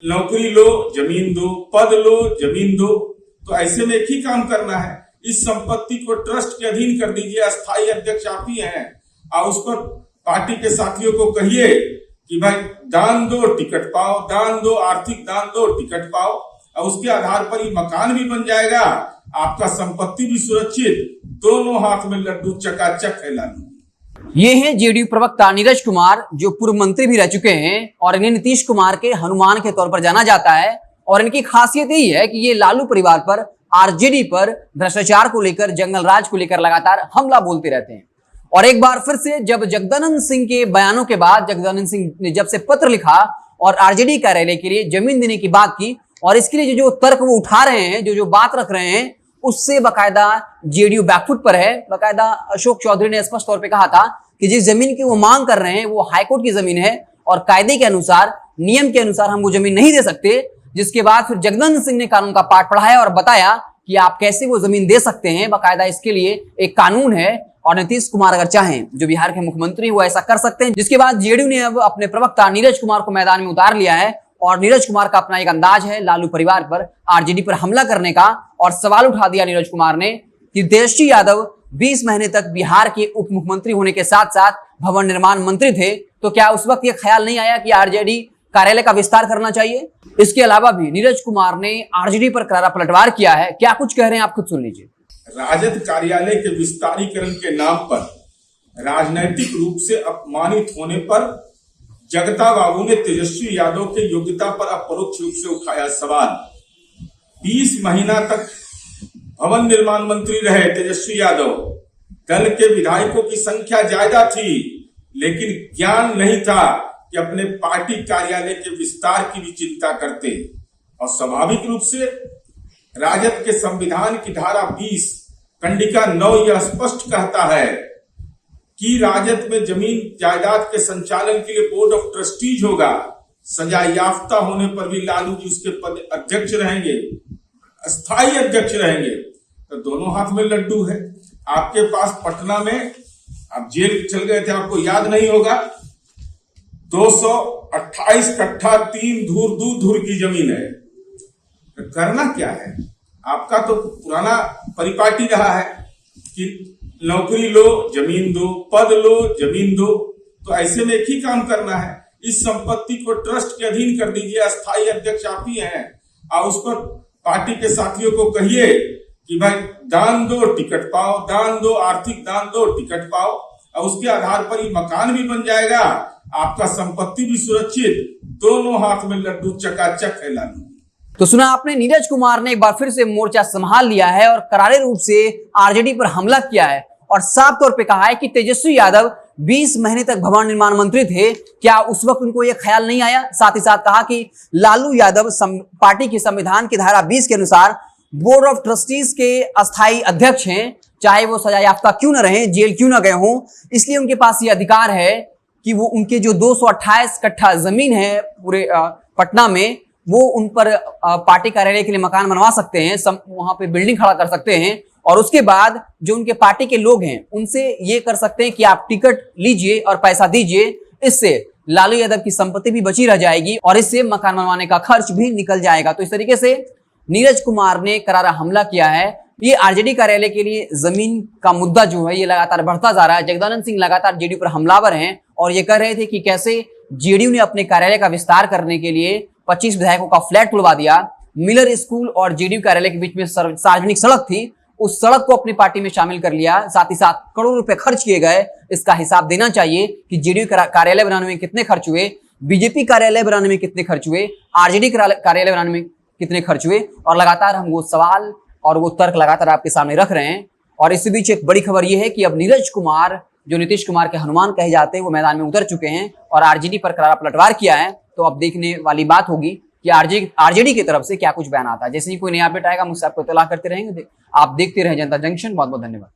नौकरी लो, जमीन दो, पद लो, जमीन दो। तो ऐसे में एक ही काम करना है, इस संपत्ति को ट्रस्ट के अधीन कर दीजिए। अस्थायी अध्यक्ष आप ही हैं, और उस पर पार्टी के साथियों को कहिए कि भाई दान दो, टिकट पाओ, दान दो, आर्थिक दान दो, टिकट पाओ, और उसके आधार पर ही मकान भी बन जाएगा, आपका संपत्ति भी सुरक्षित। दोनों हाथ में लड्डू, चकाचक है लालू। ये हैं जेडीयू प्रवक्ता नीरज कुमार, जो पूर्व मंत्री भी रह चुके हैं और इन्हें नीतीश कुमार के हनुमान के तौर पर जाना जाता है। और इनकी खासियत यही है कि ये लालू परिवार पर, आरजेडी पर भ्रष्टाचार को लेकर, जंगल राज को लेकर लगातार हमला बोलते रहते हैं। और एक बार फिर से जब जगदानंद सिंह के बयानों के बाद जगदानंद सिंह ने जब से पत्र लिखा और आरजेडी कार्यालय के लिए जमीन देने की बात की, और इसके लिए जो तर्क वो उठा रहे हैं, जो बात रख रहे हैं, उससे बाकायदा जेडीयू बैकफुट पर है। बाकायदा अशोक चौधरी ने स्पष्ट तौर पे कहा था कि जिस जमीन की वो मांग कर रहे हैं वो हाईकोर्ट की जमीन है और कायदे के अनुसार, नियम के अनुसार हम वो जमीन नहीं दे सकते। जिसके बाद फिर जगदानंद सिंह ने कानून का पाठ पढ़ाया और बताया कि आप कैसे वो जमीन दे सकते हैं। बाकायदा इसके लिए एक कानून है और नीतीश कुमार अगर चाहें, जो बिहार के मुख्यमंत्री, वो ऐसा कर सकते हैं। जिसके बाद जेडीयू ने अब अपने प्रवक्ता नीरज कुमार को मैदान में उतार लिया है और नीरज कुमार का अपना एक अंदाज है लालू परिवार पर, आरजेडी पर हमला करने का। और सवाल उठा दिया नीरज कुमार ने कि तेजस्वी यादव 20 महीने तक बिहार के उप मुख्यमंत्री होने के साथ साथ भवन निर्माण मंत्री थे, तो क्या उस वक्त ये ख्याल नहीं आया कि आरजेडी कार्यालय का विस्तार करना चाहिए? इसके अलावा भी नीरज कुमार ने आरजेडी पर करारा पलटवार किया है। क्या कुछ कह रहे हैं आप खुद सुन लीजिए। राजद कार्यालय के विस्तारीकरण के नाम पर राजनैतिक रूप से अपमानित होने पर जगता बाबू ने तेजस्वी यादव के योग्यता पर अपरोक्ष रूप से उठाया सवाल। 20 महीना तक भवन निर्माण मंत्री रहे तेजस्वी यादव। दल के विधायकों की संख्या ज्यादा थी, लेकिन ज्ञान नहीं था कि अपने पार्टी कार्यालय के विस्तार की भी चिंता करते। और स्वाभाविक रूप से राजद के संविधान की धारा 20 कंडिका 9 यह स्पष्ट कहता है कि राजद में जमीन जायदाद के संचालन के लिए बोर्ड ऑफ ट्रस्टीज होगा। सजा याफ्ता होने पर भी लालू जी उसके पद अध्यक्ष रहेंगे, अस्थायी अध्यक्ष रहेंगे। तो दोनों हाथ में लड्डू है। आपके पास पटना में आप जेल चल गए थे, आपको याद नहीं होगा, 228 कट्ठा 3 धूर की जमीन है। तो करना क्या है? आपका तो पुराना परिपाटी रहा है कि नौकरी लो, जमीन दो, पद लो, जमीन दो। तो ऐसे में एक ही काम करना है, इस संपत्ति को ट्रस्ट के अधीन कर दीजिए। अस्थायी अध्यक्ष आप ही हैं, और उस पर पार्टी के साथियों को कहिए कि भाई दान दो, टिकट पाओ, दान दो, आर्थिक दान दो, टिकट पाओ, और उसके आधार पर ही मकान भी बन जाएगा, आपका संपत्ति भी सुरक्षित। दोनों हाथ में लड्डू, चकाचक है लालू। तो सुना आपने, नीरज कुमार ने एक बार फिर से मोर्चा संभाल लिया है और करारे रूप से आरजेडी पर हमला किया है और साफ तौर पे कहा है कि तेजस्वी यादव 20 महीने तक भवन निर्माण मंत्री थे, क्या उस वक्त उनको यह ख्याल नहीं आया? साथ ही साथ कहा कि लालू यादव पार्टी के संविधान की धारा 20 के अनुसार बोर्ड ऑफ ट्रस्टीज के अस्थायी अध्यक्ष हैं, चाहे वो सजा याफ्ता क्यों न रहे, जेल क्यों न गए हों, इसलिए उनके पास ये अधिकार है कि वो उनके जो 228 कट्ठा जमीन है पूरे पटना में, वो उन पर पार्टी कार्यालय के लिए मकान बनवा सकते हैं, वहां पे बिल्डिंग खड़ा कर सकते हैं। और उसके बाद जो उनके पार्टी के लोग हैं उनसे ये कर सकते हैं कि आप टिकट लीजिए और पैसा दीजिए। इससे लालू यादव की संपत्ति भी बची रह जाएगी और इससे मकान बनवाने का खर्च भी निकल जाएगा। तो इस तरीके से नीरज कुमार ने करारा हमला किया है। ये आरजेडी कार्यालय के लिए जमीन का मुद्दा जो है ये लगातार बढ़ता जा रहा है। जगदानंद सिंह लगातार जेडीयू पर हमलावर हैं और ये कह रहे थे कि कैसे जेडीयू ने अपने कार्यालय का विस्तार करने के लिए 25 विधायकों का फ्लैट तुड़वा दिया। मिलर स्कूल और जेडीयू कार्यालय के बीच में सार्वजनिक सड़क थी, उस सड़क को अपनी पार्टी में शामिल कर लिया। साथ ही साथ करोड़ों रुपए खर्च किए गए। इसका हिसाब देना चाहिए कि जेडीयू कार्यालय बनाने में कितने खर्च हुए, बीजेपी कार्यालय बनाने में कितने खर्च हुए, आरजेडी कार्यालय बनाने में कितने खर्च हुए। और लगातार हम वो सवाल और वो तर्क लगातार आपके सामने रख रहे हैं। और इसी बीच एक बड़ी खबर यह है कि अब नीरज कुमार, जो नीतीश कुमार के हनुमान कहे जाते हैं, वो मैदान में उतर चुके हैं और आरजेडी पर करारा पलटवार किया है। तो अब देखने वाली बात होगी कि आरजेडी की तरफ से क्या कुछ बयान आता है। जैसे ही कोई नया अपडेट आएगा मुझसे आपको इत्तला करते रहेंगे। आप देखते रहे जनता जंक्शन। बहुत बहुत धन्यवाद।